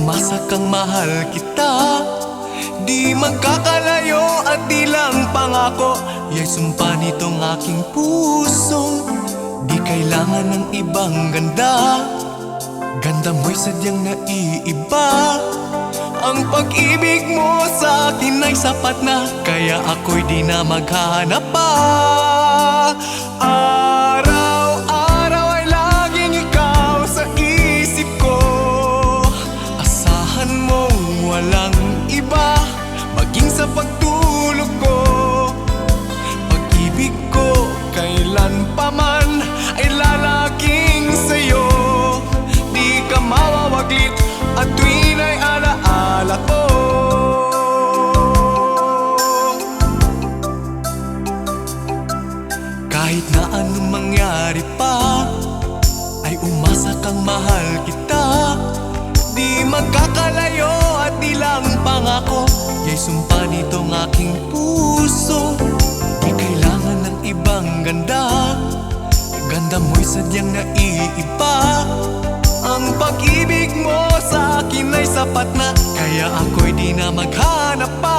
umasa kang mahal kita. Di magkakalayo at di lang pangako, ya'y sumpa nitong aking pusong di kailangan ng ibang ganda. Ganda mo'y sadyang naiiba. Ang pag-ibig mo sa akin ay sapat na, kaya ako'y di na maghahanap pa. Araw-araw ay laging ikaw sa isip ko. Asahan mong walang iba, maging sa pagtulog ko. Pag-ibig ko kailan pa man ay lalaging sa'yo. Di ka mawawaglit at tuwin ay alaala ko. Kahit na anong mangyari pa, ay umasa kang mahal kita. Di magkakalayo at di lang pangako, ya'y sumpa nitong aking puso. Di kailangan ng ibang ganda. Ganda mo'y sadyang naiiba. Ang pag-ibig mo sa akin ay sapat na, kaya ako'y di na maghanap pa.